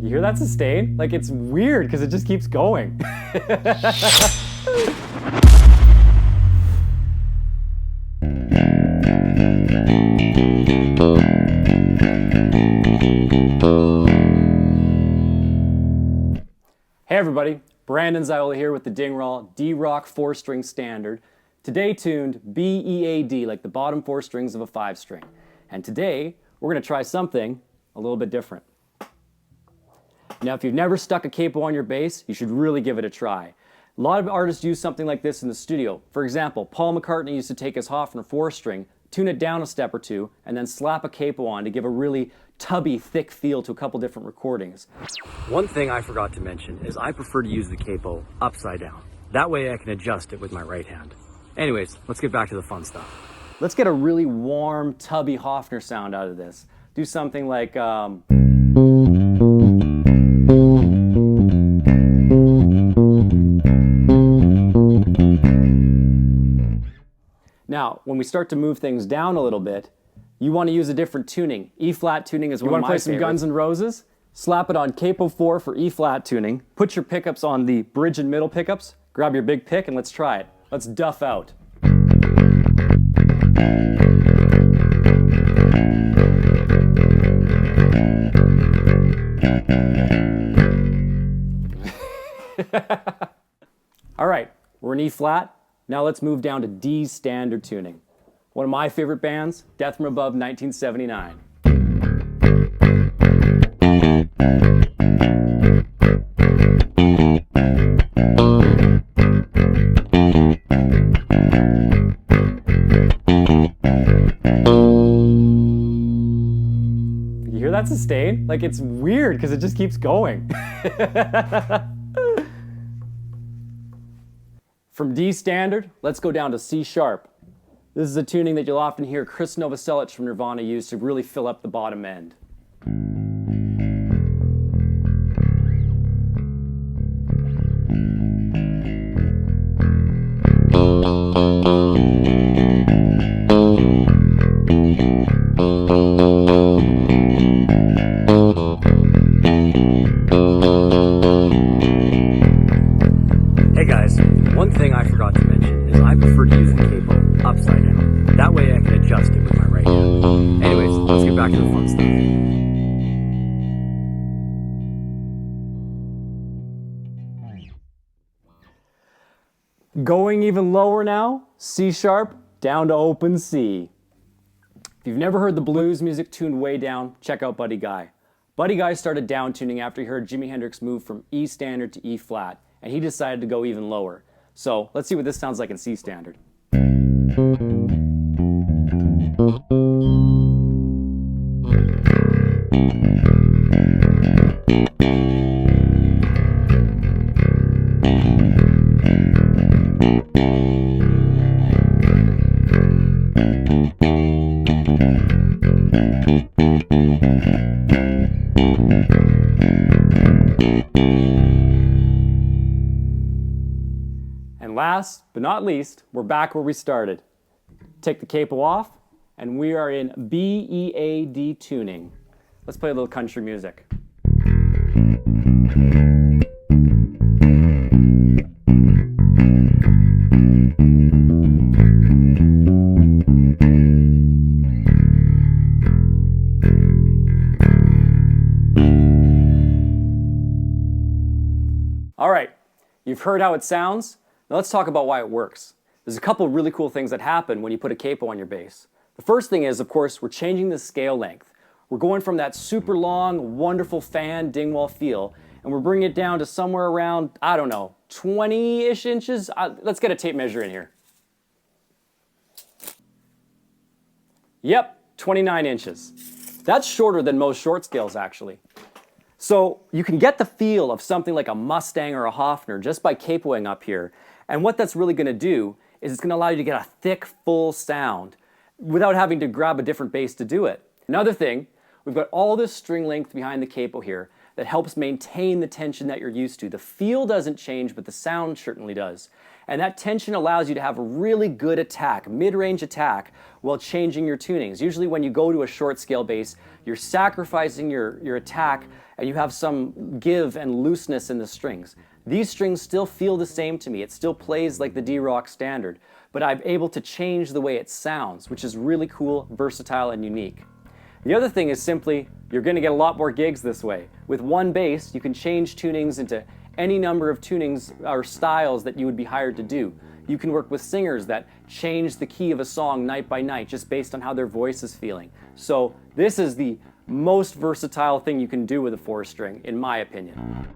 You hear that sustain? Like, it's weird because it just keeps going. Hey everybody, Brandon Ziola here with the Dingraw D-Rock 4-string standard. Today tuned B-E-A-D, like the bottom 4 strings of a 5-string. And today, we're going to try something a little bit different. Now, if you've never stuck a capo on your bass, you should really give it a try. A lot of artists use something like this in the studio. For example, Paul McCartney used to take his Hofner 4-string, tune it down a step or two, and then slap a capo on to give a really tubby, thick feel to a couple different recordings. One thing I forgot to mention is I prefer to use the capo upside down. That way I can adjust it with my right hand. Anyways, let's get back to the fun stuff. Let's get a really warm, tubby Hofner sound out of this. Do something like... Now, when we start to move things down a little bit, you want to use a different tuning. E-flat tuning is one of my favorites. You want to play some Guns N' Roses? Slap it on capo 4 for E-flat tuning. Put your pickups on the bridge and middle pickups. Grab your big pick and let's try it. Let's duff out. All right, we're in E-flat. Now let's move down to D standard tuning. One of my favorite bands, Death from Above 1979. You hear that sustain? Like, it's weird because it just keeps going. From D standard, let's go down to C sharp. This is a tuning that you'll often hear Chris Novoselic from Nirvana use to really fill up the bottom end. Hey guys, one thing I forgot to mention is I prefer to use the capo upside down. That way I can adjust it with my right hand. Anyways, let's get back to the fun stuff. Going even lower now, C sharp down to open C. If you've never heard the blues music tuned way down, check out Buddy Guy. Buddy Guy started down tuning after he heard Jimi Hendrix move from E standard to E flat, and he decided to go even lower. So let's see what this sounds like in C standard. And last but not least, we're back where we started. Take the capo off, and we are in B-E-A-D tuning. Let's play a little country music. All right, you've heard how it sounds. Now let's talk about why it works. There's a couple really cool things that happen when you put a capo on your bass. The first thing is, of course, we're changing the scale length. We're going from that super long, wonderful fan Dingwall feel, and we're bringing it down to somewhere around, I don't know, 20-ish inches? Let's get a tape measure in here. Yep, 29 inches. That's shorter than most short scales, actually. So you can get the feel of something like a Mustang or a Hofner just by capoing up here. And what that's really going to do is it's going to allow you to get a thick, full sound without having to grab a different bass to do it. Another thing, we've got all this string length behind the capo here that helps maintain the tension that you're used to. The feel doesn't change, but the sound certainly does. And that tension allows you to have a really good attack, mid-range attack, while changing your tunings. Usually when you go to a short scale bass, you're sacrificing your attack and you have some give and looseness in the strings. These strings still feel the same to me. It still plays like the D-Rock standard, but I'm able to change the way it sounds, which is really cool, versatile, and unique. The other thing is simply, you're going to get a lot more gigs this way. With one bass, you can change tunings into any number of tunings or styles that you would be hired to do. You can work with singers that change the key of a song night by night just based on how their voice is feeling. So this is the most versatile thing you can do with a 4-string, in my opinion.